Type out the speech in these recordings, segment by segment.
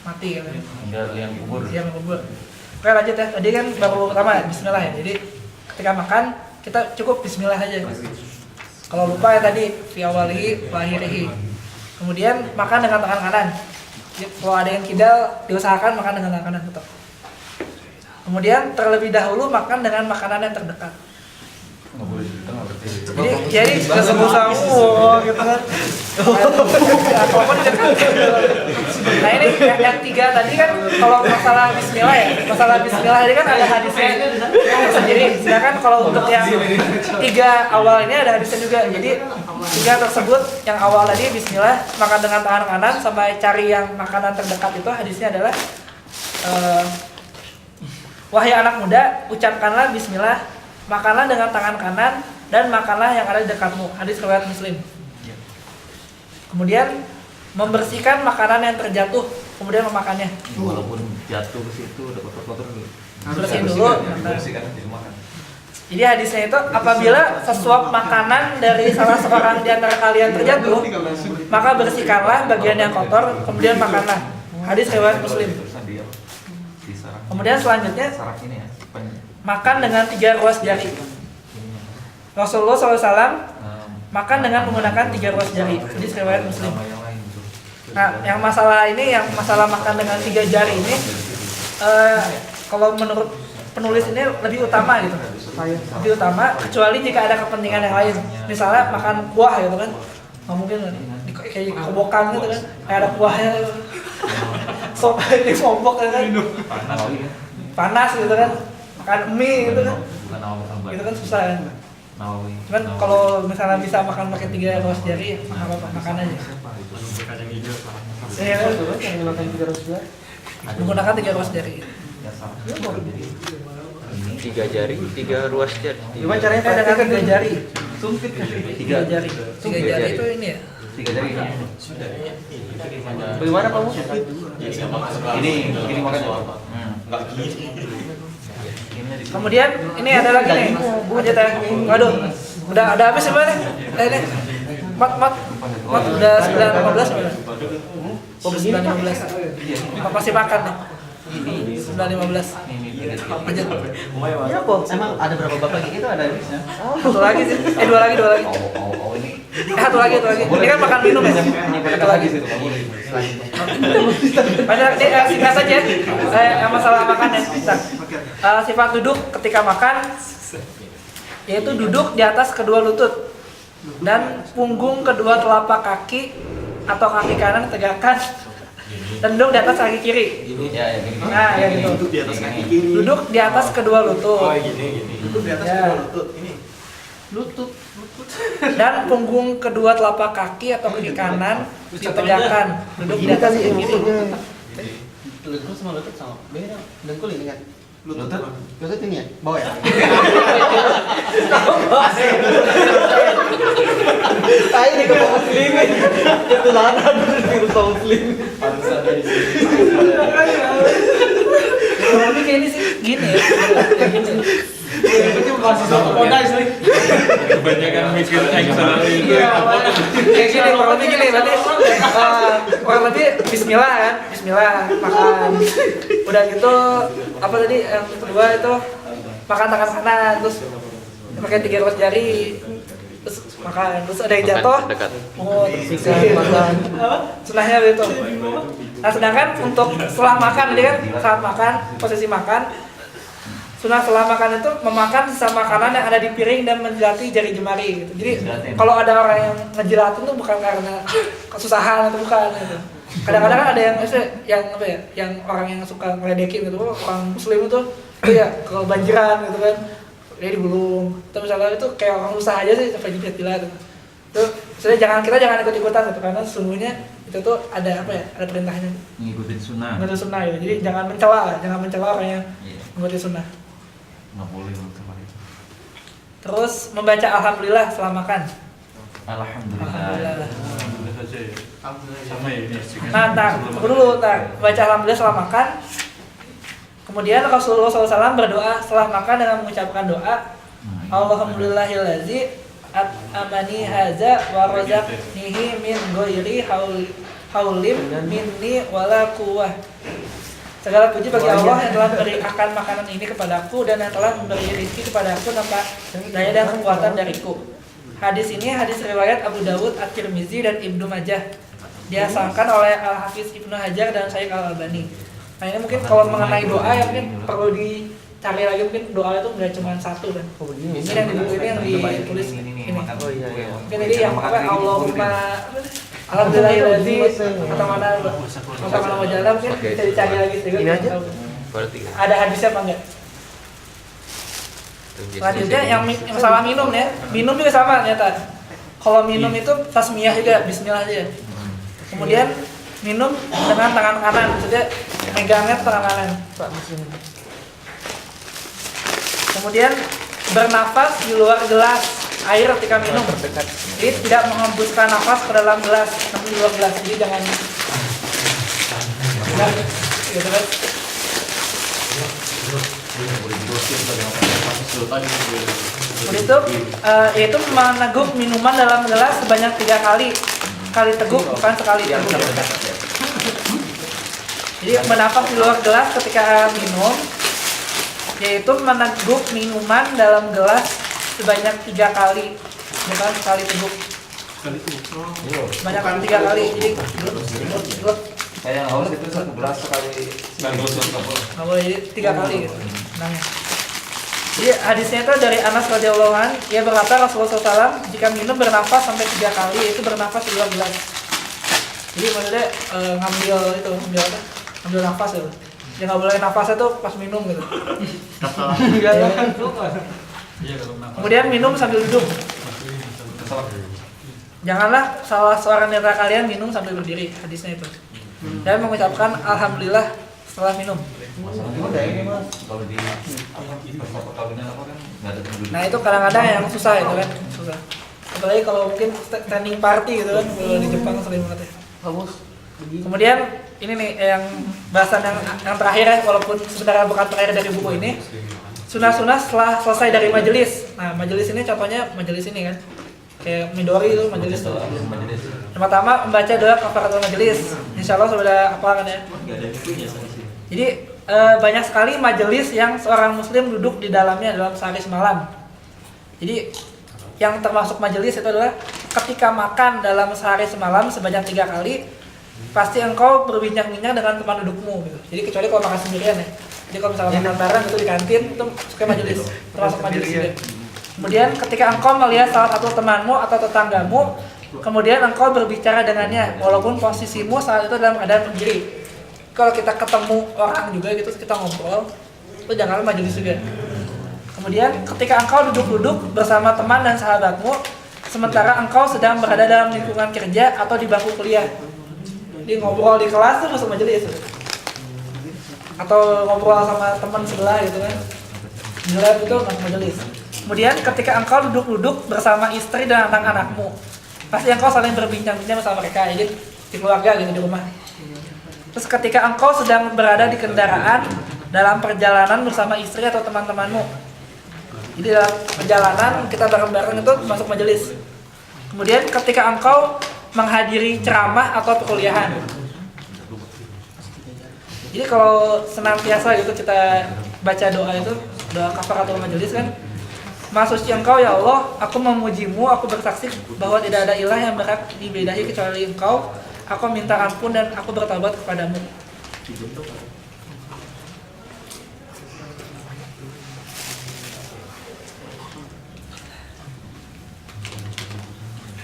mati kan. Tinggal yang kubur. Yang kubur. Oke lanjut ya. Tadi kan baru pertama bismillah ya. Jadi ketika makan kita cukup bismillah aja. Kalau lupa ya tadi fi awalihi wa akhirihi. Kemudian makan dengan tangan kanan. Jadi, kalau ada yang kidal diusahakan makan dengan tangan kanan betul. Kemudian terlebih dahulu makan dengan makanan yang terdekat. Nggak boleh di tengah berarti. Jadi nggak sebut sama gitu kan. Nah ini yang tiga tadi kan kalau masalah bismillah ya, masalah bismillah ini kan ada hadisnya sendiri. Sedangkan kalau untuk yang tiga awal ini ada hadisnya juga. Jadi tiga tersebut yang awal tadi bismillah, makan dengan tangan kanan sampai cari yang makanan terdekat itu hadisnya adalah wahai anak muda, ucapkanlah bismillah, makanlah dengan tangan kanan dan makanlah yang ada di dekatmu. Hadis riwayat Muslim. Kemudian membersihkan makanan yang terjatuh, kemudian memakannya. Walaupun jatuh ke situ udah kotor-kotor dulu. Bersihin dulu. Bersihkan dimakan. Jadi hadisnya itu apabila sesuap makanan dari salah seorang di antara kalian terjatuh, maka bersihkanlah bagian yang kotor, kemudian makanlah. Hadis riwayat Muslim. Kemudian selanjutnya makan dengan 3 ruas jari. Rasulullah SAW makan dengan menggunakan 3 ruas jari. Hadis riwayat Muslim. Nah, yang masalah ini, yang masalah makan dengan 3 jari ini, kalau menurut penulis ini lebih utama gitu. Lebih utama, kecuali jika ada kepentingan yang lain. Misalnya makan kuah gitu kan, nggak mungkin kayak kobokan gitu kan, kayak ada kuahnya. Sop ini kombok kan, panas gitu kan, makan mie gitu kan, gitu kan susah kan. Cuman kalau misalnya bisa makan pakai 3 ruas jari, nggak apa-apa, makan aja. Iya kan? Menggunakan 3 ruas jari. Menggunakan 3 ruas jari. 3 jari, 3 ruas jari. Gimana caranya dengan 3 jari? 3 jari. 3 jari itu ini ya? 3 jari ini. Bagaimana kamu? Ini makan apa? Enggak gini. Kemudian ini ada lagi nih. Lanjut ya. Waduh. Udah habis sebenarnya. Ini. Mat udah 9.15 sebenarnya. 9.15. Masih makan nih. 9.15. Lanjut. Ya kok, emang ada berapa bab lagi? Itu ada habisnya. Satu lagi sih. 2 lagi. Ini. Satu lagi. Ini kan makan minum ya. Satu lagi. Banyak singkat saja. Yang masalah makan ya. Sifat duduk ketika makan yaitu duduk di atas kedua lutut dan punggung kedua telapak kaki atau kaki kanan tegakkan dan duduk di atas kaki kiri. Nah, ya gitu. Duduk di atas kaki kiri. Duduk di atas kedua lutut. Oh, gini. Duduk di atas kedua lutut. Ini. Lutut. Dan punggung kedua telapak kaki atau kaki kanan ditegakkan. Duduk di atas kaki kiri. Lutut sama lutut sama. Beda. Dengkul ini kan. Lutut ini ya? Bawah ya? Tahu nih ke muslim. Itu lana dulu ke muslim. Tapi kayak ini sih gini ya. Gini. Itu masih sama modal sih. Kebanyakan mikir Excel itu. Kayak gini, kurang lebih gini. Berarti kurang lebih bismillah kan. Bismillah, makan. Udah gitu, apa tadi yang kedua itu makan tangan kanan, terus pakai 3 ruas jari, terus makan, terus ada yang jatuh, oh makan, sunahnya itu. Nah sedangkan untuk setelah makan tadi kan saat makan, posisi makan, sunah setelah makan itu memakan sisa makanan yang ada di piring dan menjilati jari jemari gitu. Jadi kalau ada orang yang ngejilatin tuh bukan karena kesusahan atau bukan gitu. Kadang-kadang kan ada yang apa ya, yang orang yang suka ngeledekin gitu, orang muslim itu ya kebanjiran gitu kan, dia digulung. Atau misalnya itu kayak orang usaha aja sih sampai jilat-jilat gitu. Itu kita jangan ikut-ikutan gitu, karena sesungguhnya itu tuh ada apa ya, ada perintahnya. Ngikutin sunnah. Ngikutin sunnah ya. Jadi jangan mencela orang yang ngikutin sunnah. Nggak boleh sama itu. Terus membaca alhamdulillah setelah makan. Alhamdulillah. Sama ini. Nah, dulu baca alhamdulillah setelah makan. Kemudian Rasulullah SAW berdoa setelah makan dengan mengucapkan doa Alhamdulillahillazi at'amani haza wa razaqnihi min ghairi haulim minni wala quwwah. Segala puji bagi Allah yang telah memberikan makanan ini kepadaku dan yang telah memberi rezeki kepadaku tanpa daya dan kekuatan dariku. Hadis ini hadis riwayat Abu Dawud, At-Tirmizi dan Ibnu Majah. Dihasankan oleh Al-Hafiz Ibnu Hajar dan Syaikh Al-Albani. Nah ini mungkin kalau mengenai doa ya mungkin perlu dicari lagi, mungkin doa itu nggak cuma satu kan. Ini yang di buku ini yang ditulis ini. Oh iya. Mungkin ini yang apa Allahumma alhamdulillahilladzi atau mana wajalla mungkin bisa dicari lagi sedikit. Ini aja. Berarti Ada hadisnya apa enggak? Selanjutnya yang masalah minum ya. Minum juga sama ternyata. Kalau minum itu tasmiyah juga, bismillah aja. Kemudian minum dengan tangan kanan, maksudnya megangnya tangan kanan. Kemudian bernafas di luar gelas air ketika minum. Jadi tidak menghembuskan nafas ke dalam gelas, tapi di luar gelas. Jadi jangan gitu kan. Kemudian itu meneguk minuman dalam gelas sebanyak 3 kali. Kali teguk bukan sekali teguk. Jadi bernafas di luar gelas ketika minum, yaitu meneguk minuman dalam gelas sebanyak 3 kali, bukan sekali teguk. Banyak 3 kali. Jadi gluk. Kayak haus itu 1 gelas sekali. Nggak boleh, jadi 3 kali gitu. Nangnya. Jadi hadisnya itu dari Anas radhiyallahu anhu, ia berkata Rasulullah SAW jika minum bernafas sampai 3 kali, yaitu bernafas di luar gelas. Jadi maksudnya ngambil apa? Ngambil nafas gitu. Dia nggak boleh nafasnya tuh pas minum gitu. Kemudian minum sambil duduk. Janganlah salah seorang di antara kalian minum sambil berdiri, hadisnya itu. Dan mengucapkan alhamdulillah setelah minum. Kalau di perkawinan apa kan nggak ada yang duduk. Nah itu kadang-kadang yang susah itu kan, susah. Apalagi kalau mungkin standing party gitu kan, kalau di Jepang sering banget ya. Kemudian ini nih yang bahasan yang terakhir ya, walaupun sebenarnya bukan terakhir dari buku ini. Sunah-sunah setelah selesai dari majelis. Nah majelis ini contohnya majelis ini kan, kayak Midori itu majelis tuh. Yang pertama membaca doa kafaratul majelis. Insya Allah sudah apa kan ya. Jadi banyak sekali majelis yang seorang muslim duduk di dalamnya dalam sehari semalam. Jadi yang termasuk majelis itu adalah ketika makan dalam sehari semalam sebanyak 3 kali, pasti engkau berbincang-bincang dengan teman dudukmu gitu. Jadi kecuali kalau makan sendirian ya. Jadi kalau misalnya makan bareng itu di kantin itu suka majelis, termasuk majelis juga. Kemudian ketika engkau melihat salah satu temanmu atau tetanggamu, kemudian engkau berbicara dengannya walaupun posisimu saat itu dalam keadaan berdiri. Kalau kita ketemu orang juga gitu, kita ngobrol, itu janganlah majelis juga. Kemudian ketika engkau duduk-duduk bersama teman dan sahabatmu, sementara engkau sedang berada dalam lingkungan kerja atau di bangku kuliah. Jadi ngobrol di kelas itu masuk majelis. Atau ngobrol sama teman sebelah gitu kan. Di lab itu masuk majelis. Kemudian ketika engkau duduk-duduk bersama istri dan anak-anakmu, pasti engkau saling berbincang-bincang bersama mereka, jadi di keluarga gitu, di rumah. Terus ketika engkau sedang berada di kendaraan dalam perjalanan bersama istri atau teman-temanmu, jadi dalam perjalanan kita bareng-bareng itu masuk majelis. Kemudian ketika engkau menghadiri ceramah atau perkuliahan, jadi kalau senantiasa gitu kita baca doa itu, doa kafaratul majelis kan, Maha suci engkau ya Allah, aku memujimu, aku bersaksi bahwa tidak ada ilah yang berhak diibadahi kecuali engkau. Aku minta ampun dan aku bertaubat kepadamu.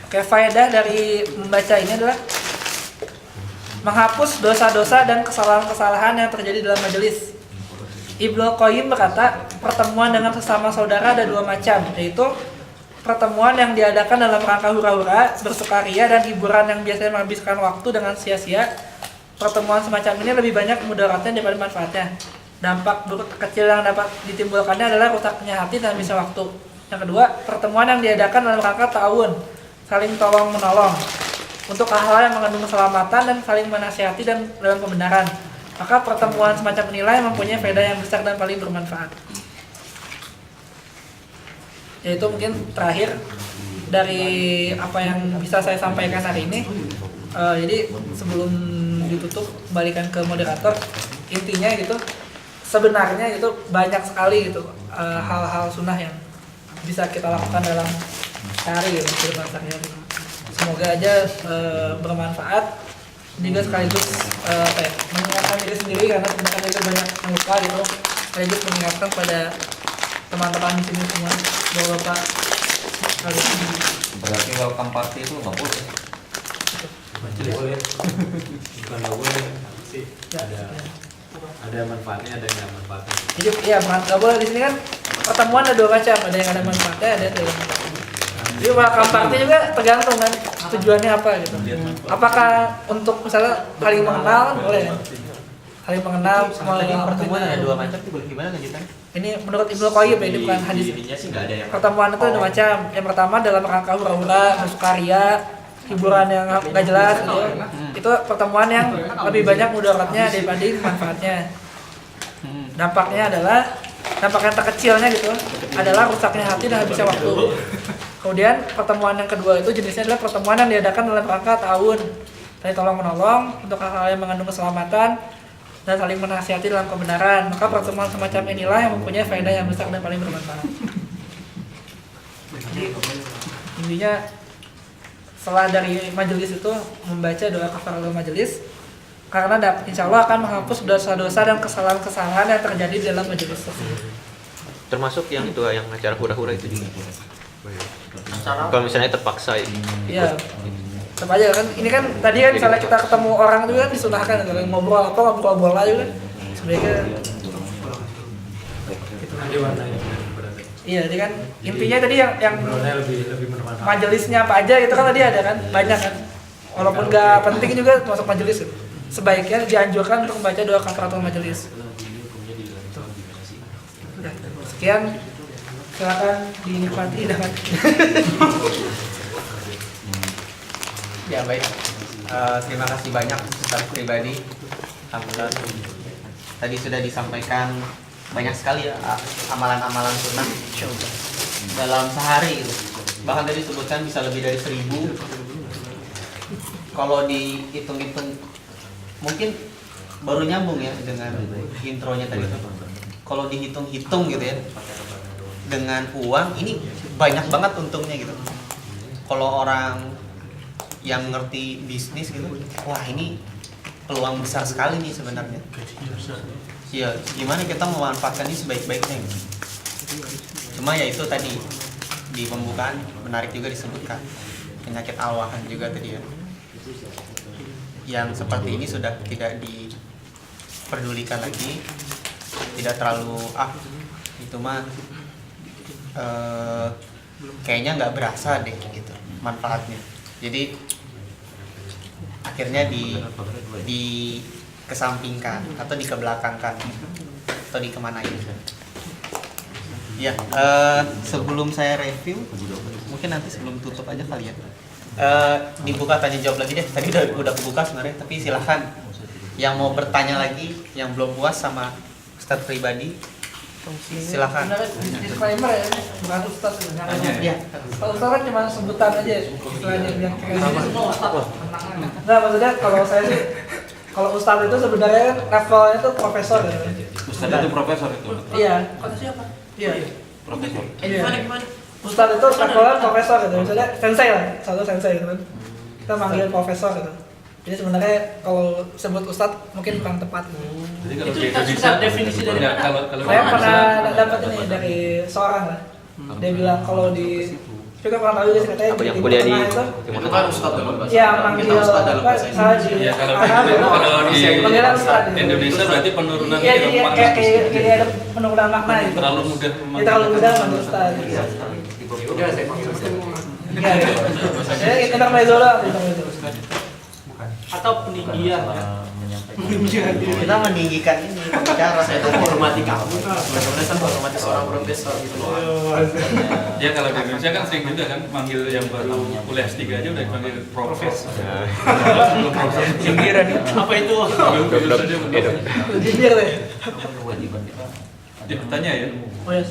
Oke, faedah dari membaca ini adalah menghapus dosa-dosa dan kesalahan-kesalahan yang terjadi dalam majelis. Ibnu Qayyim berkata, pertemuan dengan sesama saudara ada 2 macam, yaitu pertemuan yang diadakan dalam rangka hura-hura, bersukaria, dan hiburan yang biasanya menghabiskan waktu dengan sia-sia. Pertemuan semacam ini lebih banyak mudaratnya daripada manfaatnya. Dampak buruk kecil yang dapat ditimbulkannya adalah rusaknya hati dan habisnya waktu. Yang kedua, pertemuan yang diadakan dalam rangka ta'awun, saling tolong-menolong, untuk hal-hal yang mengandung keselamatan dan saling menasihati dan dalam kebenaran. Maka pertemuan semacam inilah yang mempunyai faedah yang besar dan paling bermanfaat. Yaitu mungkin terakhir dari apa yang bisa saya sampaikan hari ini. Jadi sebelum ditutup balikan ke moderator, intinya gitu sebenarnya itu banyak sekali gitu hal-hal sunnah yang bisa kita lakukan dalam sehari gitu, kehidupan sehari-hari. Semoga aja bermanfaat juga sekaligus mengingatkan diri sendiri karena sebenarnya itu banyak yang lupa gitu, sekaligus mengingatkan pada teman-teman di sini semua bapak-bapak kalian. Berarti welcome party itu nggak boleh. Boleh. Bukan nggak boleh sih. Ya, Ada manfaatnya, ada yang nggak manfaatnya. jadi ya nggak boleh di sini kan pertemuan ada dua macam, ada yang ada manfaatnya, ada yang tidak manfaatnya. Jadi welcome party juga tergantung kan tujuannya apa gitu. Apakah untuk misalnya saling mengenal boleh kan? Saling mengenal semua Tadi orang pertemuan kenal. ada 2 macam, boleh gimana lanjutan? Ini menurut Ibnu Qayyim ya, ini bukan hadis. Intinya sih nggak ada yang Pertemuan itu ada macam. Yang pertama dalam rangka hura-hura, bersukaria, hiburan yang nggak jelas gitu. Itu pertemuan yang lebih banyak mudaratnya dibanding manfaatnya. Dampaknya adalah dampak yang terkecilnya gitu adalah rusaknya hati dan habisnya waktu. Kemudian pertemuan yang kedua itu jenisnya adalah pertemuan yang diadakan dalam rangka tahun saling tolong menolong untuk hal-hal yang mengandung keselamatan dan saling menasihati dalam kebenaran. Maka pertemuan semacam inilah yang mempunyai faedah yang besar dan paling bermanfaat. Jadi intinya setelah dari majelis itu membaca doa kafaratul majelis karena insya Allah akan menghapus dosa-dosa dan kesalahan-kesalahan yang terjadi di dalam majelis tersebut. Termasuk yang itu yang acara hura-hura itu juga. Kalau misalnya terpaksa ya. Iya. Tetap aja kan ini kan tadi kan misalnya kita ketemu orang juga kan disunahkan kalau ngobrol apa ngobrol bola juga sebaiknya. ada warnanya berarti. Iya, jadi kan intinya tadi yang Warnanya lebih bermanfaat. majelisnya apa aja itu kan tadi ada kan banyak kan. Walaupun nggak penting juga masuk majelis gitu. Sebaiknya dianjurkan untuk membaca doa kafaratul majelis. Udah, sekian. Silakan dinikmati dengan Ya baik, terima kasih banyak Ustaz pribadi. Alhamdulillah tadi sudah disampaikan banyak sekali ya amalan-amalan sunnah dalam sehari gitu. Bahkan tadi disebutkan bisa lebih dari 1000. Kalau dihitung-hitung mungkin baru nyambung ya dengan intronya tadi. Kalau dihitung-hitung gitu ya dengan uang ini banyak banget untungnya gitu. Kalau orang yang ngerti bisnis gitu, wah ini peluang besar sekali nih sebenarnya. Ya gimana kita memanfaatkan ini sebaik-baiknya gitu. Cuma ya itu tadi di pembukaan menarik juga disebutkan penyakit awahan juga tadi ya. Yang seperti ini sudah tidak diperdulikan lagi, tidak terlalu itu mah kayaknya nggak berasa deh gitu manfaatnya. Jadi akhirnya dikesampingkan atau dikebelakangkan atau dikemanain. Ya, sebelum saya review, mungkin nanti sebelum tutup aja kali ya. Dibuka tanya jawab lagi deh. Tadi udah kebuka sebenarnya, tapi silahkan yang mau bertanya lagi, yang belum puas sama Ustadz pribadi, silahkan. disclaimer ya, bukan Ustaz sebenarnya. Ya. Kalau Ustaz kan cuma sebutan aja, istilahnya yang kayak nah maksudnya kalau saya sih, kalau Ustaz itu sebenarnya levelnya tuh profesor ya. Ustaz itu profesor itu. Iya. Kata siapa? Iya. Profesor. Iya. Gimana? Ustaz itu levelnya profesor gitu, misalnya sensei lah, satu sensei gitu kan. Kita manggil profesor gitu. Jadi sebenarnya kalau sebut Ustadz mungkin kurang tepat. Jadi kalau Itu di kita Indonesia definisi dari enggak, mana? kalau Saya pernah dapat ini dari seorang lah. Dia bilang kalau di juga kurang tahu juga sih katanya Apa yang di kuliah di Timur Tengah itu Itu kan ustadz dalam bahasa. ya manggil apa salah di ya kalau Arab, kalau di panggilan Ustadz gitu. Indonesia berarti penurunan Iya jadi makna kayak ada penurunan makna gitu. terlalu mudah Ya, terlalu mudah manggil Ustadz. Udah saya panggil ustadz. Iya. Jadi intermezzo lah, intermezzo. Atau peninggian ya? Kita meninggikan ini pembicara. Saya tuh menghormati kamu. Sebenarnya kan menghormati seorang profesor gitu loh. ya kalau di Indonesia kan sering juga kan manggil yang baru kuliah S3 aja udah dipanggil profesor. Belum profesor. Pinggiran nih. Apa itu? Belum saja belum. Jibir deh. Dia bertanya ya. Oh ya,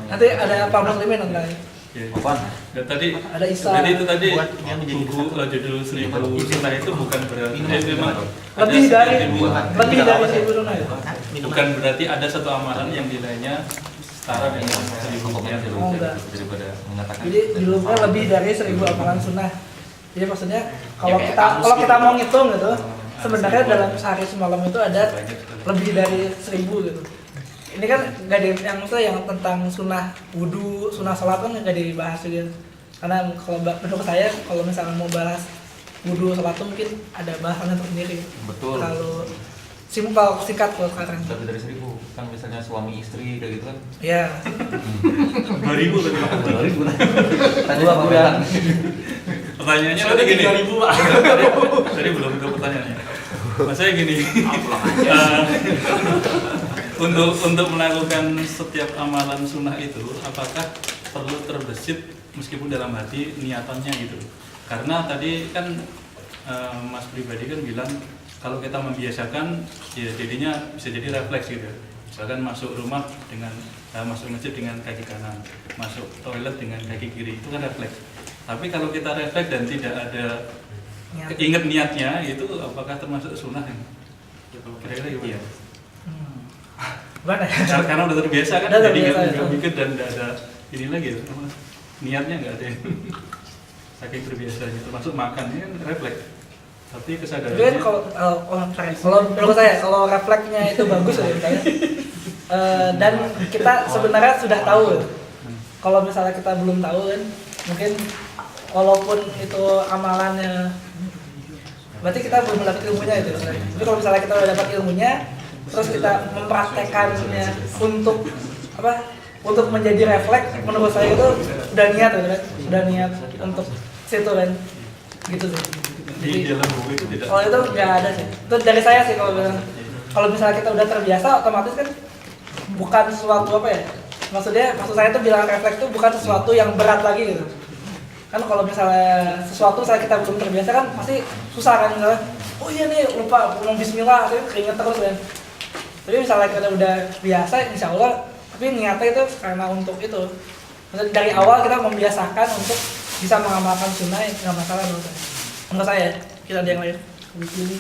nanti ada Pak Muslimin nanti. Ya. Apaan? Dan tadi Ada Isa. Jadi itu tadi Buat dia menjadi buku judul 1000 sunnah itu bukan berarti memang ada Lebih dari sekian ribu. 1000 sunnah ya. Bukan berarti ada satu amalan yang nilainya setara dengan 1000 niat. Oh, enggak. Daripada mengatakan Jadi judulnya lebih dari 1000 amalan sunnah. Jadi maksudnya kalau kita mau ngitung gitu, sebenarnya dalam sehari semalam itu ada lebih dari 1000 gitu. Ini kan nggak ada yang maksudnya yang tentang sunnah wudhu, sunnah sholat kan nggak dibahas gitu. Karena kalau menurut saya kalau misalnya mau bahas wudhu sholat tuh mungkin ada bahasannya tersendiri. Betul. Kalau simpel singkat kalau sekarang. lebih dari 1000 kan misalnya suami istri kayak gitu kan. Ya. 2000 tadi. 2000 Tadi apa bilang? Pertanyaannya tadi gini. 3000 Pak. Tadi belum ke pertanyaannya. Maksudnya gini. Untuk melakukan setiap amalan sunnah itu, apakah perlu terbesit meskipun dalam hati niatannya gitu? Karena tadi kan Mas pribadi kan bilang kalau kita membiasakan, ya jadinya bisa jadi refleks gitu. Misalkan masuk rumah dengan masuk masjid dengan kaki kanan, masuk toilet dengan kaki kiri, itu kan refleks. Tapi kalau kita refleks dan tidak ada ingat niatnya, itu apakah termasuk sunnah? Kira-kira gimana? Gimana ya? Karena udah terbiasa kan, Udah jadi terbiasa, nggak ya. mikir dan nggak ada ini lagi, niatnya nggak ada. Saking terbiasanya, termasuk makan ini kan refleks. Tapi Tapi kan kesadarannya. kalau menurut saya kalau refleksnya itu bagus ya misalnya. Dan kita sebenarnya sudah tahu. Kalau misalnya kita belum tahu kan, mungkin walaupun itu amalannya, berarti kita belum dapat ilmunya itu. Tapi kalau misalnya kita udah dapat ilmunya, terus kita mempraktekannya untuk apa? Untuk menjadi refleks, menurut saya itu udah niat kan? Udah niat untuk situ kan, gitu sih. Di dalam buku itu tidak. Kalau itu nggak ada sih. Itu dari saya sih kalau bilang. Kalau misalnya kita udah terbiasa, otomatis kan bukan sesuatu apa ya? Maksud saya itu bilang refleks itu bukan sesuatu yang berat lagi gitu. Kan kalau misalnya sesuatu saya kita belum terbiasa kan pasti susah kan misalnya. Oh iya nih lupa ngomong Bismillah, tapi keinget terus kan. Tapi misalnya kita udah biasa, insya Allah. Tapi niatnya itu karena untuk itu. Maksudnya dari awal kita membiasakan untuk bisa mengamalkan sunnah, nggak masalah menurut saya. Menurut saya, kita ada yang lain. Begini.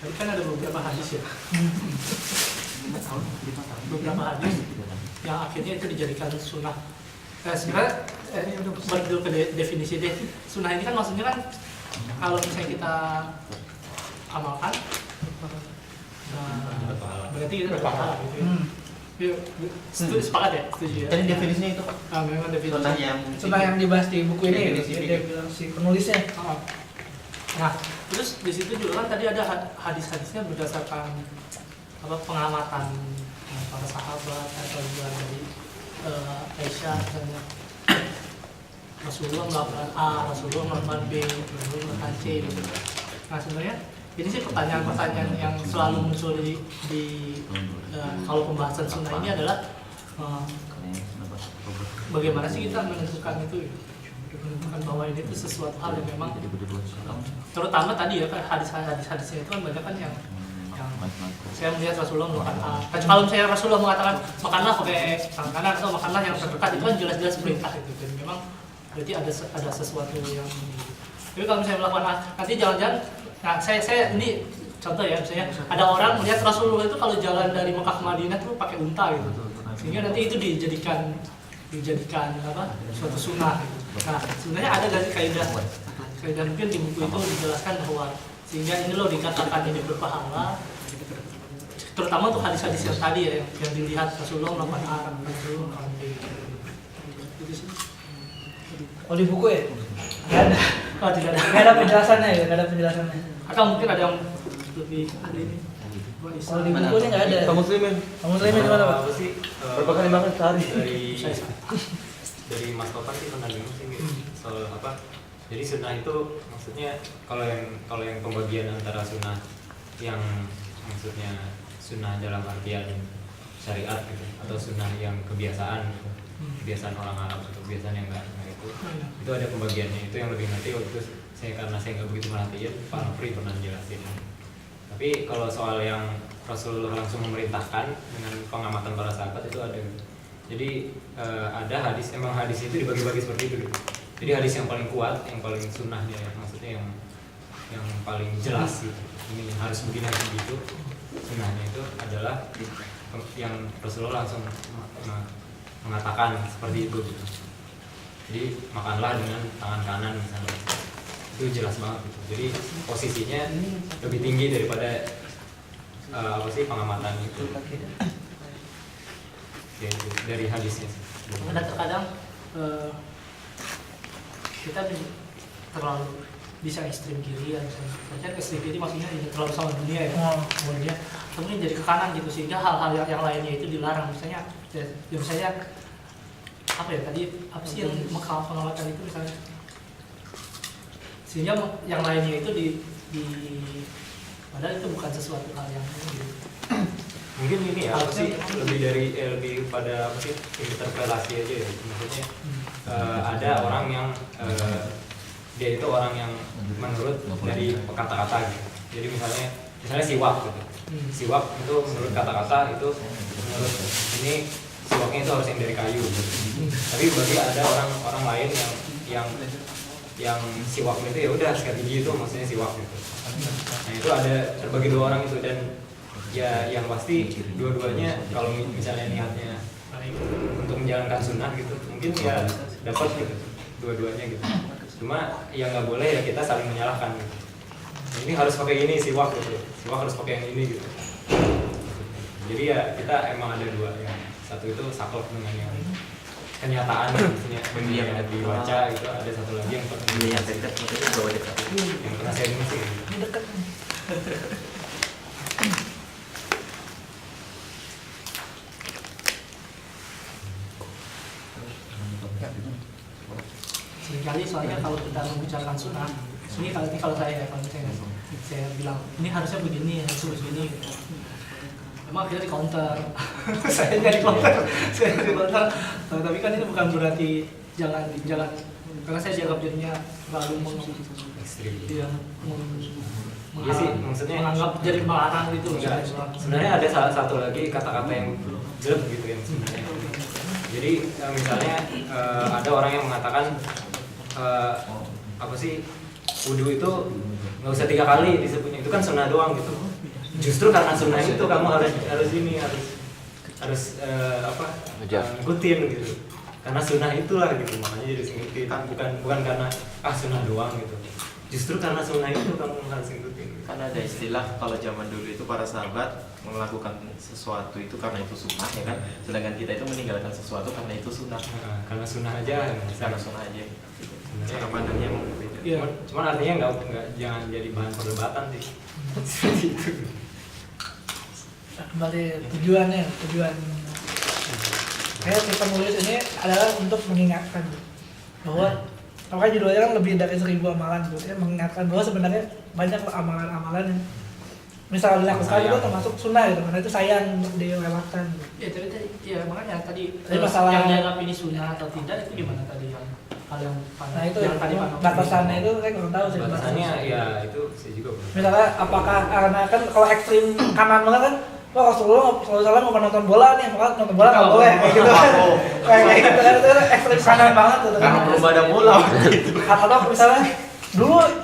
Tadi kan ada beberapa hadis ya. Beberapa hadis yang akhirnya itu dijadikan sunnah. Sebenarnya balik ke definisi deh. Sunnah ini kan maksudnya kan kalau misalnya kita amalkan, berarti kita dapat pahala gitu ya. Setuju, sepakat ya? Setuju ya? Jadi definisinya itu Pak. Memang Sunnah definisi. Yang dibahas di buku ini, Definisi dia bilang si penulisnya. Nah, terus di situ juga kan tadi ada hadis-hadisnya berdasarkan apa pengamatan para sahabat atau juga dari Aisyah misalnya. Rasulullah melakukan A, Rasulullah melakukan B, Rasulullah melakukan C gitu. Nah sebenarnya ini sih pertanyaan-pertanyaan yang selalu muncul di kalau pembahasan sunnah ini adalah bagaimana sih kita menentukan itu ya? Menentukan bahwa ini itu sesuatu hal yang memang terutama tadi ya kan hadis-hadisnya itu kan banyak kan yang saya melihat Rasulullah melakukan A. Kalau misalnya Rasulullah mengatakan makanlah pakai tangan kanan atau makanlah yang terdekat itu kan jelas-jelas perintah itu dan memang berarti ada sesuatu yang. Tapi kalau misalnya melakukan A, nanti jangan-jangan, nah saya ini contoh ya misalnya ada orang melihat Rasulullah itu kalau jalan dari Mekah ke Madinah itu pakai unta gitu, sehingga nanti itu dijadikan apa suatu sunnah gitu. Nah sebenarnya ada dari kaidah mungkin di buku itu dijelaskan bahwa sehingga ini loh dikatakan ini berpahala, terutama untuk hadis-hadis yang tadi ya yang dilihat Rasulullah melakukan A, Rasulullah melakukan B. Oh di buku ya? Nggak ada. Oh tidak ada. Nggak ada penjelasannya ya, nggak ada penjelasannya. Atau mungkin ada yang lebih ahli ini. Kalau di buku ini nggak ada. Kamu muslimin? Kamu muslimin gimana Pak? Apa sih? Berapa kali makan sehari? Dari Mas Topan sih pernah dengar sih gitu. Soal apa? Jadi sunnah itu maksudnya kalau yang pembagian antara sunnah yang maksudnya sunnah dalam artian syariat gitu atau sunnah yang kebiasaan gitu. Kebiasaan orang Arab atau kebiasaan yang enggak itu ada pembagiannya. Itu yang lebih ngerti waktu itu karena saya nggak begitu merhatiin, Pak Nofri pernah jelasin Tapi kalau soal yang Rasulullah langsung memerintahkan dengan pengamatan para sahabat itu ada. Jadi ada hadis, emang hadis itu dibagi-bagi seperti itu gitu. Jadi hadis yang paling kuat, yang paling sunnahnya, maksudnya yang paling jelas gitu. Ini harus begini harus begitu. Sunnahnya itu adalah yang Rasulullah langsung mengatakan seperti itu gitu. Jadi makanlah dengan tangan kanan misalnya. Itu jelas banget gitu. Jadi posisinya lebih tinggi daripada pengamatan itu. Ya, itu dari hadisnya. Karena terkadang kita terlalu bisa ekstrim kiri ya, misalnya ekstrim kiri maksudnya ini terlalu sama dunia ya, dunia kemudian jadi ke kanan gitu, sehingga hal-hal yang lainnya itu dilarang, misalnya apa ya tadi apa sih yang pengamatan itu misalnya, sehingga yang lainnya itu di padahal itu bukan sesuatu hal yang gitu. Mungkin ini ya apa sih lebih pada apa sih interpelasi aja ya, maksudnya ada orang yang dia itu orang yang menurut dari kata-kata gitu. Jadi misalnya siwak gitu. Siwak itu menurut kata-kata itu menurut ini siwaknya itu harus yang dari kayu gitu. Tapi bagi ada orang lain yang siwak itu ya udah sikat gigi itu maksudnya siwak gitu. Nah itu ada terbagi dua orang itu, dan ya yang pasti dua-duanya kalau misalnya niatnya untuk menjalankan sunnah gitu mungkin ya dapat gitu dua-duanya gitu. Cuma yang nggak boleh ya kita saling menyalahkan gitu. Ini harus pakai ini siwak gitu, siwak harus pakai yang ini gitu. Jadi ya kita emang ada dua, yang satu itu saklek dengan yang kenyataan maksudnya yang dibaca itu, ada satu lagi yang yang pernah saya dengar sih gitu. Seringkali soalnya kalau kita membicarakan sunnah, ini kalau saya bilang ini harusnya begini, harusnya begini gitu. Emang akhirnya di counter, saya jadi counter, tapi kan itu bukan berarti jangan, karena saya dianggap dirinya terlalu Iya sih, maksudnya menganggap jadi melarang gitu. Sebenarnya ada satu lagi kata-kata yang jelek gitu yang sebenarnya. Jadi misalnya ada orang yang mengatakan apa sih wudu itu nggak usah 3 kali disebutnya, itu kan sunnah doang gitu. Justru karena sunnah itu kamu harus ngikutin gitu. Karena sunnah itulah gitu, makanya jadi ngikutin. Bukan karena sunnah doang gitu. Justru karena sunnah itu kamu harus ngikutin. Karena ada istilah kalau zaman dulu itu para sahabat melakukan sesuatu itu karena itu sunnah ya kan, sedangkan kita itu meninggalkan sesuatu karena itu sunnah. Karena sunnah aja, karena sunnah aja. Cara pandangnya emang berbeda. Iya. Cuman artinya nggak jangan jadi bahan perdebatan sih. Seperti itu. Kembali tujuan saya penulis ini adalah untuk mengingatkan bahwa makanya judulnya kan lebih dari 1000 amalan tuh, ya mengingatkan bahwa sebenarnya banyak amalan-amalan yang misalnya dilakukan itu termasuk sunnah gitu, karena itu sayang untuk dilewatkan. Ya tapi ya makanya tadi masalah yang dianggap ini sunnah atau tidak itu gimana tadi yang hal yang nah itu yang tadi batasannya itu saya kurang tahu sih. Batasannya ya itu saya juga belum. Misalnya apakah karena kan kalau ekstrim kanan banget kan, wah Rasulullah mau nonton bola nih, maka nonton bola nggak boleh kayak gitu kan. Kayak gitu kan, itu ekstrim kanan banget tuh. Karena belum ada bola gitu. Atau misalnya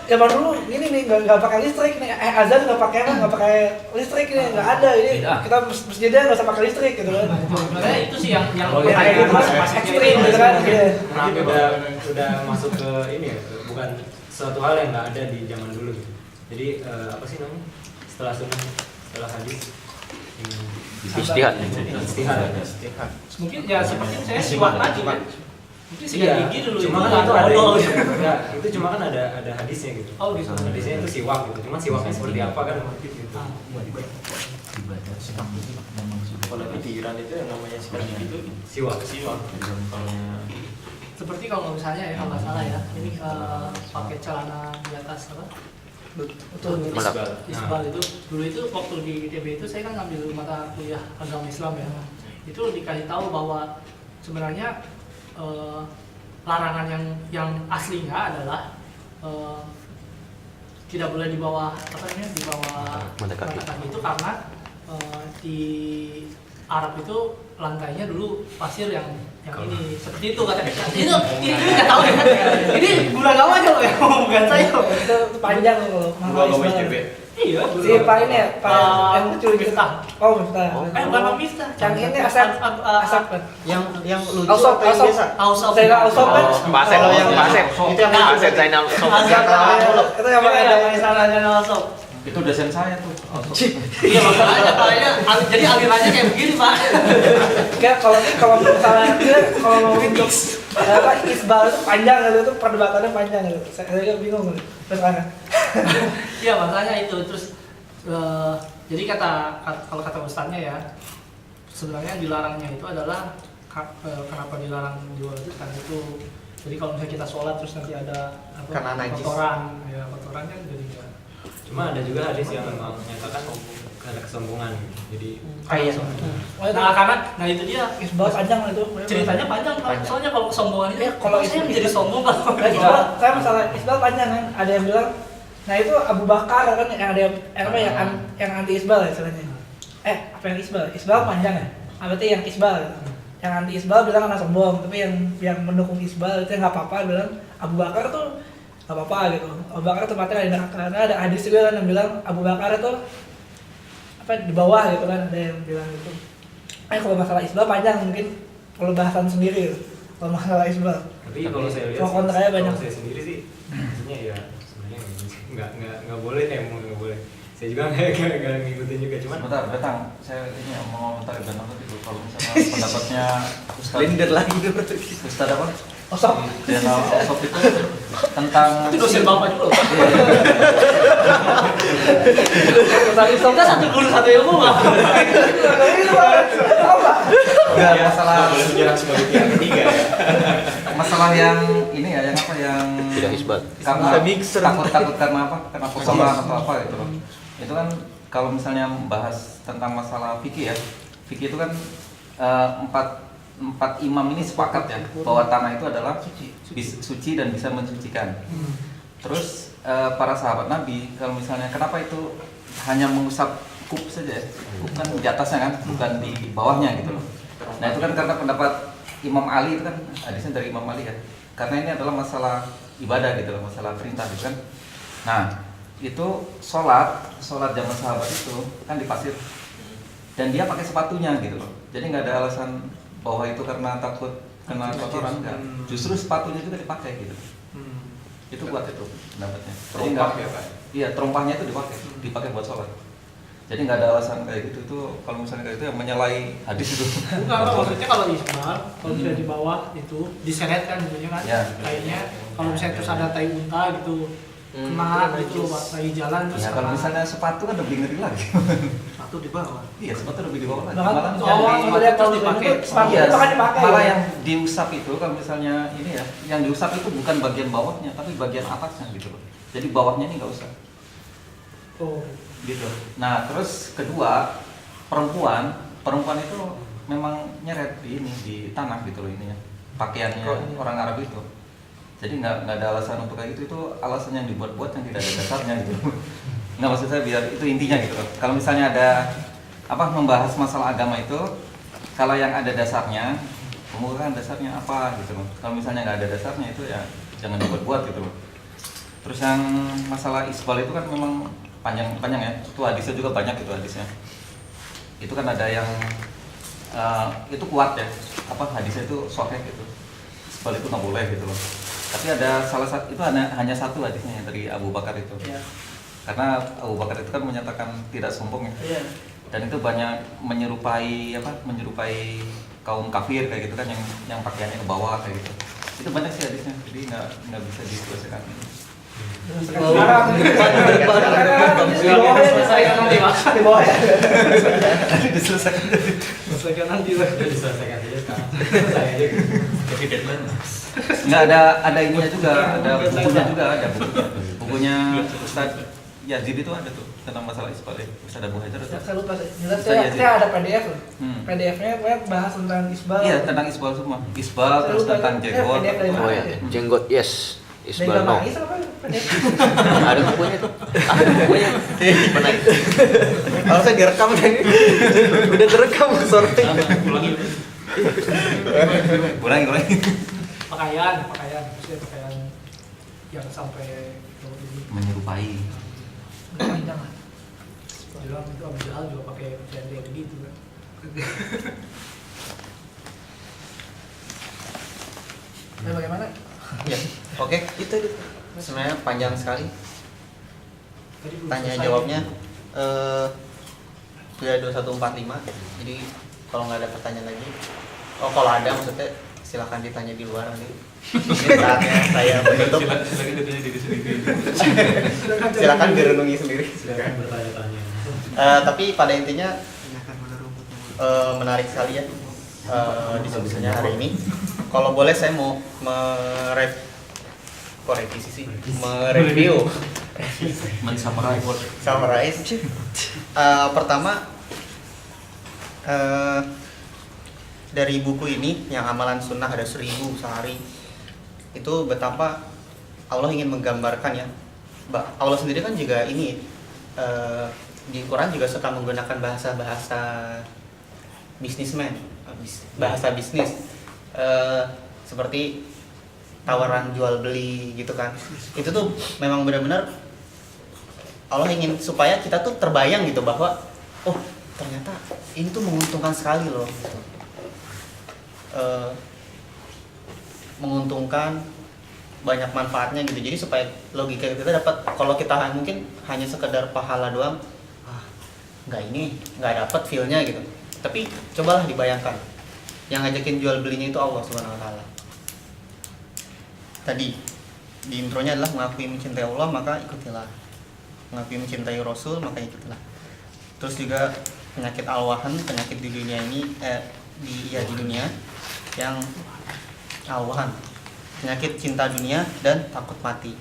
zaman dulu ini nih nggak pakai listrik nih, azan nggak pakai listrik nih, nggak ada ini kita masjidnya nggak usah pakai listrik gitu kan. Sebenarnya itu sih yang kayak gitu kan ekstrim gitu kan. Udah masuk ke ini ya, bukan suatu hal yang nggak ada di zaman dulu gitu. Jadi apa sih namanya setelah sunnah, setelah hadis Istihad. mungkin ya seperti saya siwak tadi kan. Mungkin Iya, gigi dulu cuma kan itu ada itu cuma kan ada hadisnya gitu. Oh gitu. Hadisnya itu siwak gitu. Cuma siwaknya seperti apa kan gitu. Kalau di Iran itu yang namanya sikat gigi itu Siwak. Seperti kalau misalnya ya kalau nggak salah ya, ini pakai celana di atas apa? Betul. Isbal itu dulu itu waktu di ITB itu saya kan ngambil mata kuliah agama Islam ya. Itu dikasih tahu bahwa sebenarnya larangan yang aslinya adalah tidak boleh di bawah apa namanya, di bawah Mata kaki. itu karena di Arab itu lantainya dulu pasir yang ini seperti itu katanya. Itu ini nggak tahu ya. Ini Buragawa aja loh ya, bukan saya. Itu panjang loh. Gua mau ICB. Iya. Si Pak ini ya, Pak yang lucu gitu. Miftah. Oh, Miftah. Bukan Pak Miftah. Yang ini asap kan. Yang lucu Ausop, apa yang Ausop. biasa? Ausop. Saya Ausop kan. Pak Asep, yang Pak Asep. Itu yang Pak Asep Zainal Sob. Itu yang pakai ada misalnya Ausop. Itu dosen saya tuh. Iya makanya jadi alirannya kayak begini Pak. Enggak, kalau misalnya dia kalau untuk apa isbal itu panjang gitu, itu perdebatannya panjang gitu. Saya juga bingung gitu. Terus mana? Iya makanya itu terus jadi kalau kata ustadznya ya sebenarnya dilarangnya itu adalah kenapa dilarang jual itu kan itu. Jadi kalau misalnya kita sholat terus nanti ada Karena najis. kotoran kan jadi enggak. Cuma ada juga hadis yang memang menyatakan ada kesombongan. Jadi Kayak. Nah itu dia Isbal panjang itu. ceritanya panjang Pak. Soalnya kalau kesombongan itu Ya, kalau saya itu- menjadi sombong kalau Nah, Isbal, saya masalah Isbal panjang kan. Ada yang bilang, nah itu Abu Bakar kan yang ada yang anti Isbal ya istilahnya. Apa yang Isbal? Isbal panjang ya. Berarti yang Isbal. Yang anti Isbal bilang anak sombong, tapi yang mendukung Isbal itu nggak apa-apa bilang Abu Bakar tuh nggak apa-apa gitu. Abu Bakar tempatnya di neraka. Karena ada hadis juga kan yang bilang Abu Bakar itu apa di bawah gitu kan, ada yang bilang gitu. Kalau masalah Isbal panjang mungkin perlu bahasan sendiri gitu. Kalau masalah Isbal. tapi kalau saya lihat pro kontranya banyak. kalau saya sendiri sih maksudnya ya sebenarnya nggak boleh nih emang nggak boleh. Saya juga nggak ngikutin juga cuman Sebentar, datang. Saya ini mau komentar dan apa gitu. Kalau misalnya pendapatnya Ustadz Linder lagi tuh. Ustadz apa? Osok. Zainal Sob itu tentang itu dosen bapak juga Pak. Kita Satu guru satu ilmu Pak. Enggak, masalah sejarah sebagai pihak ketiga ya. masalah yang ini ya, yang apa yang Tidak isbat. karena Ada mixer. takut karena apa? Karena kotoran atau apa gitu loh. Itu kan kalau misalnya membahas tentang masalah fikih ya, fikih itu kan empat imam ini sepakat ya bahwa tanah itu adalah suci dan bisa mensucikan. Terus para sahabat Nabi kalau misalnya kenapa itu hanya mengusap kup saja ya? Kup kan di atasnya kan, bukan di bawahnya gitu loh. Nah itu kan karena pendapat Imam Ali itu kan hadisnya dari Imam Ali kan. Karena ini adalah masalah ibadah gitu loh, masalah perintah gitu kan. Nah itu sholat zaman sahabat itu kan di pasir dan dia pakai sepatunya gitu loh. Jadi nggak ada alasan bahwa itu karena takut kena kotoran kan. Justru sepatunya juga dipakai gitu. Itu buat itu pendapatnya. Jadi Terompah nggak- ya Pak. Iya, terompahnya itu dipakai buat sholat. Jadi nggak ada alasan kayak gitu tuh kalau misalnya kayak itu yang menyalahi hadis itu. Bukan Pak, maksudnya kalau isbal kalau tidak di bawah itu diseret kan gitu kan. Ya. Kayaknya kalau misalnya terus ada tai unta gitu kena gitu Pak, lagi jalan terus Ya kalau kena. misalnya sepatu kan lebih ngeri lagi. Satu di bawah. Iya, sepatu lebih di bawah lagi. Bahkan Malah awal yang kalau lihat terus tahun dipakai. itu sepatu Iya, itu kan dipakai. malah ya. yang diusap itu kalau misalnya ini ya, yang diusap itu bukan bagian bawahnya, tapi bagian atasnya gitu loh. Jadi bawahnya ini nggak usah, Oh. gitu. Nah terus kedua perempuan itu memang nyeret di ini di tanah gitu loh ininya pakaiannya orang Arab itu. Jadi nggak ada alasan untuk kayak gitu, itu alasan yang dibuat-buat yang tidak ada dasarnya gitu. Nggak, maksud saya biar itu intinya gitu loh. Kalau misalnya ada apa membahas masalah agama itu, kalau yang ada dasarnya, kemudian dasarnya apa gitu loh. Kalau misalnya nggak ada dasarnya itu ya jangan dibuat-buat gitu loh. Terus yang masalah isbal itu kan memang panjang ya. Itu hadisnya juga banyak itu hadisnya. Itu kan ada yang itu kuat ya. Apa hadisnya itu sahih gitu. Isbal itu nggak boleh gitu loh. Tapi ada salah satu itu hanya satu hadisnya dari Abu Bakar itu. Ya. Karena Abu Bakar itu kan menyatakan tidak sombong ya. Iya. Dan itu banyak menyerupai kaum kafir kayak gitu kan yang pakaiannya ke bawah kayak gitu. Itu banyak sih hadisnya. Jadi nggak bisa diselesaikan. Sekarang di bawah ya, Selesaikan nanti Pak. di bawah ya. Diselesaikan. Selesaikan nanti Pak. udah diselesaikan aja sekarang. Saya aja Jadi deadline lah. Nggak ada ininya juga, ada bukunya juga, ada bukunya. Bukunya Ustaz Yazid itu ada tuh tentang masalah isbal ya. Ustaz Abu Hajar itu. Saya lupa sih. Jelas Saya saya ada PDF loh. Hmm. PDF-nya pokoknya bahas tentang isbal. Iya, tentang isbal semua. Isbal terus Saya lupa. tentang jenggot. PDF dari mana? Oh ya, jenggot yes. Dari Isbal no. Gamais apa? Ada bukunya tuh. Ada bukunya. Mana? Kalau saya direkam kan. Udah direkam suaranya. Ulangi. Ulangi. Pakaian, maksudnya pakaian yang sampai Menyerupai. jangan. Bilang itu Abu Jahal juga pakai pakaian dia begitu kan. Ya bagaimana? Ya, oke. Itu sebenarnya panjang sekali. Tadi belum Tanya selesai. jawabnya sudah 2145. Jadi kalau nggak ada pertanyaan lagi, kalau ada maksudnya silakan ditanya di luar nanti. Ini saatnya saya menutup. Silakan ditanya diri sendiri. Silakan direnungi sendiri. Silakan bertanya-tanya. Tapi pada intinya menarik sekali ya diskusinya hari ini. Kalau boleh saya mau mereview, summarize. Pertama dari buku ini yang amalan sunnah ada 1000 sehari, itu betapa Allah ingin menggambarkan ya. Allah sendiri kan juga ini di Quran juga suka menggunakan bahasa-bahasa bisnismen, bahasa bisnis, seperti tawaran jual beli gitu kan. Itu tuh memang benar-benar Allah ingin supaya kita tuh terbayang gitu bahwa oh ternyata ini tuh menguntungkan sekali loh, menguntungkan, banyak manfaatnya gitu. Jadi supaya logika kita dapat, kalau kita mungkin hanya sekedar pahala doang, nggak dapat feel-nya gitu. Tapi cobalah dibayangkan, yang ngajakin jual belinya itu Allah Subhanahu Wa Taala. Tadi di intronya adalah mengakui mencintai Allah maka ikutilah, mengakui mencintai Rasul maka ikutilah. Terus juga penyakit alwahan, penyakit di dunia ini di dunia yang alwahan, penyakit cinta dunia dan takut mati.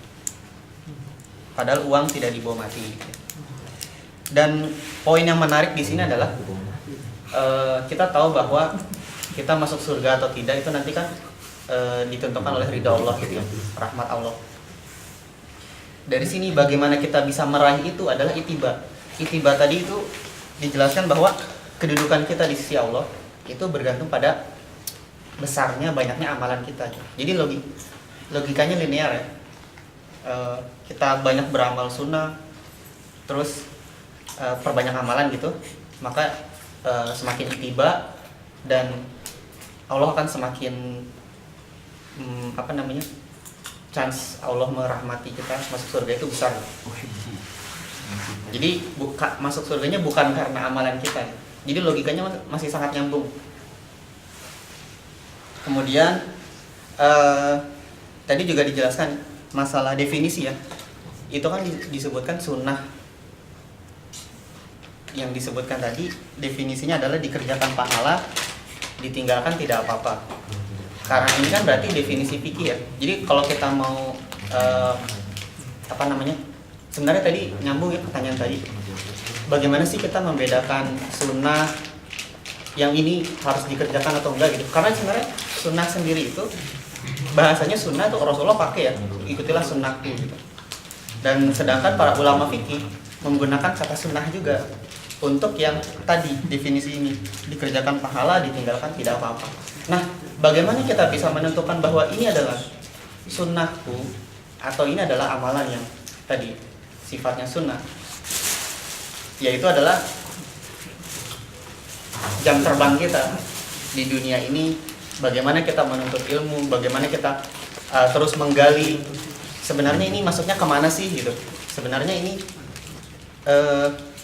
Padahal uang tidak dibawa mati. Dan poin yang menarik di sini adalah kita tahu bahwa kita masuk surga atau tidak itu nanti kan ditentukan oleh ridha Allah gitu ya, rahmat Allah. Dari sini bagaimana kita bisa meraih itu adalah itiba. Itiba tadi itu dijelaskan bahwa kedudukan kita di sisi Allah itu bergantung pada besarnya banyaknya amalan kita. Jadi logikanya linear ya. Kita banyak beramal sunnah, terus perbanyak amalan gitu, maka semakin itiba dan Allah akan semakin chance Allah merahmati kita masuk surga itu besar. Jadi masuk surganya bukan karena amalan kita. Jadi logikanya masih sangat nyambung. Kemudian tadi juga dijelaskan masalah definisi ya. Itu kan disebutkan sunnah. Yang disebutkan tadi definisinya adalah dikerjakan pahala, ditinggalkan tidak apa-apa. Karena ini kan berarti definisi fikih ya. Jadi kalau kita mau sebenarnya tadi nyambung ya pertanyaan tadi. Bagaimana sih kita membedakan sunnah yang ini harus dikerjakan atau enggak gitu? Karena sebenarnya sunnah sendiri itu bahasanya sunnah itu Rasulullah pakai ya, ikutilah sunnahku gitu. Dan sedangkan para ulama fikih menggunakan kata sunnah juga untuk yang tadi definisi ini, dikerjakan pahala, ditinggalkan tidak apa-apa. Nah, bagaimana kita bisa menentukan bahwa ini adalah sunnahku atau ini adalah amalan yang tadi sifatnya sunnah? Yaitu adalah jam terbang kita di dunia ini, bagaimana kita menuntut ilmu, bagaimana kita terus menggali sebenarnya ini masuknya kemana sih gitu. Sebenarnya ini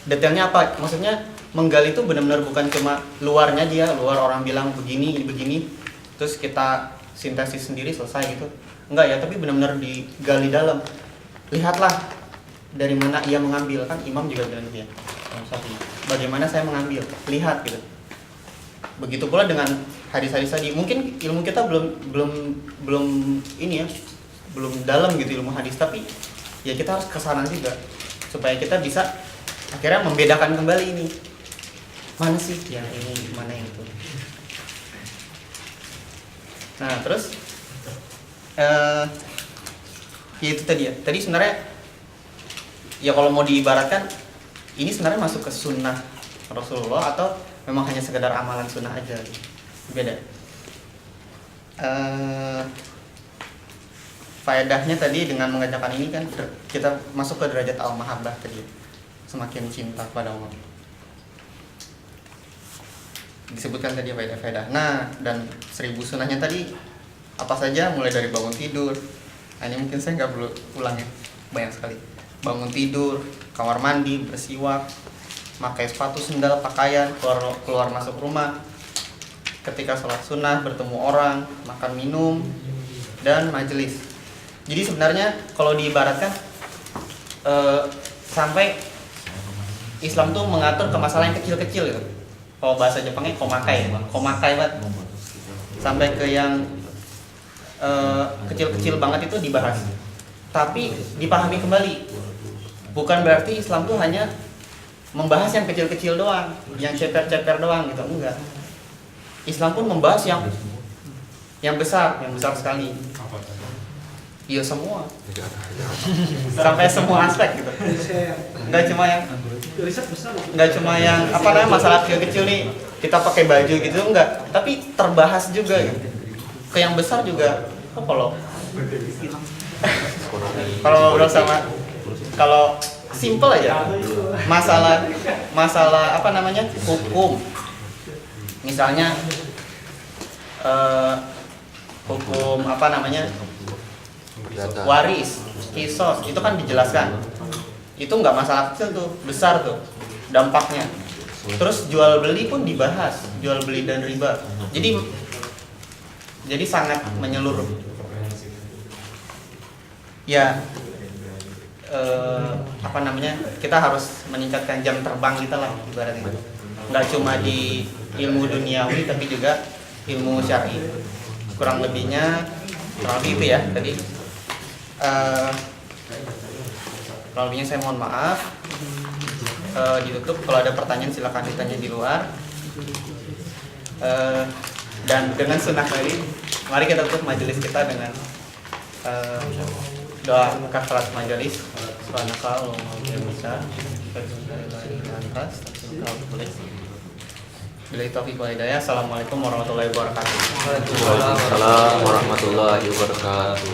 detailnya apa? Maksudnya menggali itu benar-benar bukan cuma luarnya aja, luar orang bilang begini, terus kita sintesis sendiri selesai gitu. Enggak ya, tapi benar-benar digali dalam. Lihatlah dari mana ia mengambil, kan Imam juga bilang gitu ya. Bagaimana saya mengambil? Lihat gitu. Begitu pula dengan hadis-hadis tadi. Mungkin ilmu kita belum ini ya, belum dalam gitu ilmu hadis, tapi ya kita harus kesana juga supaya kita bisa akhirnya membedakan kembali ini mana sih yang ini, mana yang itu. Nah terus Ya itu tadi ya. Tadi sebenarnya ya kalau mau diibaratkan ini sebenarnya masuk ke sunnah Rasulullah atau memang hanya sekedar amalan sunnah aja. Beda. Faedahnya tadi dengan mengerjakan ini kan kita masuk ke derajat al-mahabbah tadi. Semakin cinta pada Allah. Disebutkan tadi faedah-faedah. Nah, dan 1000 sunnahnya tadi apa saja, mulai dari bangun tidur. Nah, ini mungkin saya nggak perlu ulang ya, banyak sekali. Bangun tidur, kamar mandi, bersiwak, pakai sepatu, sendal, pakaian, keluar masuk rumah, ketika sholat sunnah, bertemu orang, makan minum, dan majelis. Jadi sebenarnya kalau diibaratkan sampai Islam tuh mengatur ke masalah yang kecil-kecil gitu. Kalau bahasa Jepangnya komakai banget. Sampai ke yang kecil-kecil banget itu dibahas. Tapi dipahami kembali. Bukan berarti Islam tuh hanya membahas yang kecil-kecil doang, yang ceper-ceper doang gitu, enggak. Islam pun membahas yang besar sekali. Iya semua. Sampai semua aspek gitu. Enggak cuma yang apa namanya masalah kecil-kecil nih kita pakai baju gitu, enggak, tapi terbahas juga gitu. Ke yang besar juga. Kalau ngobrol sama, kalau simple aja masalah apa namanya hukum, misalnya hukum apa namanya waris, kisos, itu kan dijelaskan. Itu nggak masalah kecil tuh, besar tuh dampaknya. Terus jual beli pun dibahas, jual beli dan riba. Jadi sangat menyeluruh. Ya, apa namanya, kita harus meningkatkan jam terbang kita lah ibaratnya. Nggak cuma di ilmu duniawi tapi juga ilmu syar'i. Kurang lebih itu ya tadi. Kurang lebihnya saya mohon maaf. Ditutup. Kalau ada pertanyaan silakan ditanya di luar. Dan dengan sunnah tadi, mari kita tutup majelis kita dengan doa kafarat majelis. Subhanakallahumma wa bihamdika, Billahi taufiq wal hidayah. Assalamualaikum warahmatullahi wabarakatuh. Waalaikumsalam warahmatullahi wabarakatuh.